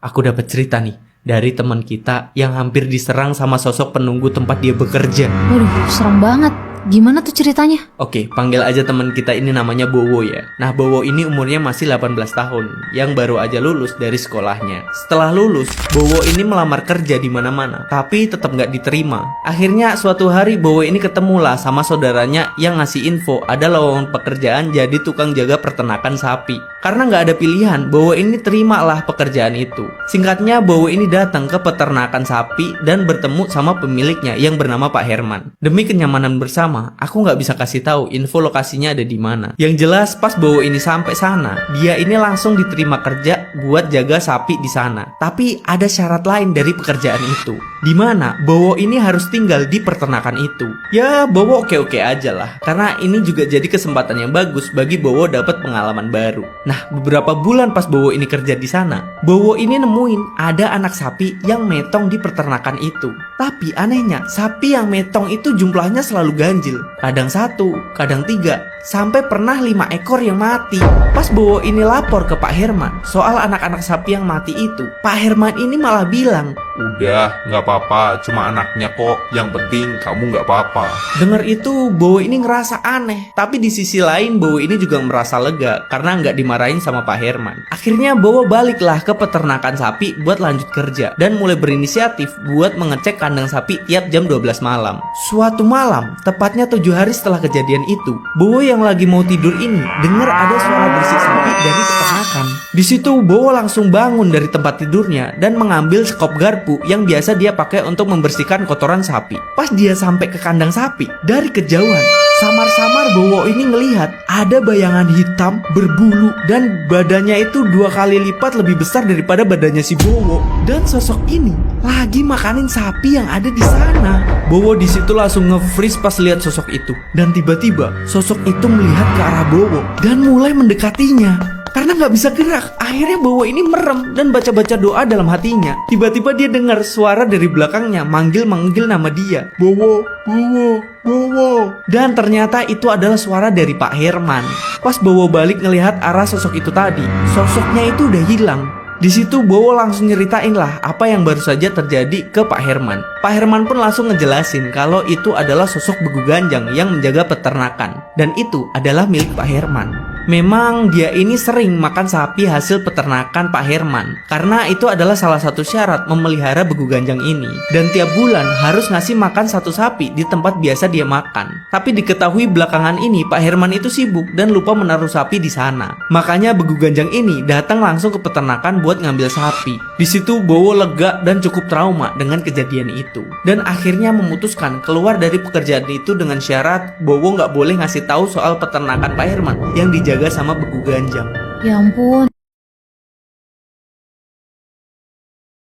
Aku dapat cerita nih dari teman kita yang hampir diserang sama sosok penunggu tempat dia bekerja. Waduh, serem banget. Gimana tuh ceritanya? Oke, panggil aja teman kita ini namanya Bowo ya. Nah, Bowo ini umurnya masih 18 tahun, yang baru aja lulus dari sekolahnya. Setelah lulus, Bowo ini melamar kerja di mana-mana, tapi tetap nggak diterima. Akhirnya suatu hari Bowo ini ketemulah sama saudaranya yang ngasih info ada lowongan pekerjaan jadi tukang jaga peternakan sapi. Karena nggak ada pilihan, Bowo ini terimalah pekerjaan itu. Singkatnya, Bowo ini datang ke peternakan sapi dan bertemu sama pemiliknya yang bernama Pak Herman. Demi kenyamanan bersama, aku nggak bisa kasih tahu info lokasinya ada di mana. Yang jelas pas Bowo ini sampai sana, dia ini langsung diterima kerja buat jaga sapi di sana. Tapi ada syarat lain dari pekerjaan itu, di mana Bowo ini harus tinggal di peternakan itu. Ya, Bowo oke-oke aja lah, karena ini juga jadi kesempatan yang bagus bagi Bowo dapat pengalaman baru. Nah, beberapa bulan pas Bowo ini kerja di sana, Bowo ini nemuin ada anak sapi yang metong di peternakan itu. Tapi anehnya, sapi yang metong itu jumlahnya selalu ganjil. Kadang 1, kadang 3, sampai pernah 5 ekor yang mati. Pas Bowo ini lapor ke Pak Herman soal anak-anak sapi yang mati itu, Pak Herman ini malah bilang, "Udah, nggak apa-apa, cuma anaknya kok. Yang penting kamu nggak apa-apa." Dengar itu, Bowo ini ngerasa aneh. Tapi di sisi lain, Bowo ini juga merasa lega karena nggak dimarahin sama Pak Herman. Akhirnya Bowo baliklah ke peternakan sapi buat lanjut kerja dan mulai berinisiatif buat mengecek kandang sapi tiap jam 12 malam. Suatu malam, tepatnya 7 hari setelah kejadian itu, Bowo yang lagi mau tidur ini dengar ada suara berisik sapi dari peternakan. Di situ Bowo langsung bangun dari tempat tidurnya dan mengambil sekop garpu yang biasa dia pakai untuk membersihkan kotoran sapi. Pas dia sampai ke kandang sapi, dari kejauhan samar-samar Bowo ini ngelihat ada bayangan hitam berbulu dan badannya itu 2 kali lipat lebih besar daripada badannya si Bowo. Dan sosok ini lagi makanin sapi yang ada di sana. Bowo di situ langsung nge-freeze pas lihat sosok itu. Dan tiba-tiba sosok itu melihat ke arah Bowo dan mulai mendekatinya. Karena nggak bisa gerak, akhirnya Bowo ini merem dan baca-baca doa dalam hatinya. Tiba-tiba dia dengar suara dari belakangnya manggil-manggil nama dia. Bowo, Bowo, Bowo. Dan ternyata itu adalah suara dari Pak Herman. Pas Bowo balik ngelihat arah sosok itu tadi, sosoknya itu udah hilang. Di situ Bowo langsung nyeritain lah apa yang baru saja terjadi ke Pak Herman. Pak Herman pun langsung ngejelasin kalau itu adalah sosok Begu Ganjang yang menjaga peternakan. Dan itu adalah milik Pak Herman. Memang dia ini sering makan sapi hasil peternakan Pak Herman, karena itu adalah salah satu syarat memelihara Begu Ganjang ini. Dan tiap bulan harus ngasih makan 1 sapi di tempat biasa dia makan. Tapi diketahui belakangan ini Pak Herman itu sibuk dan lupa menaruh sapi di sana. Makanya Begu Ganjang ini datang langsung ke peternakan buat ngambil sapi. Di situ Bowo lega dan cukup trauma dengan kejadian itu. Dan akhirnya memutuskan keluar dari pekerjaan itu dengan syarat Bowo nggak boleh ngasih tahu soal peternakan Pak Herman yang dijaga sama Begu Ganjang. Ya ampun.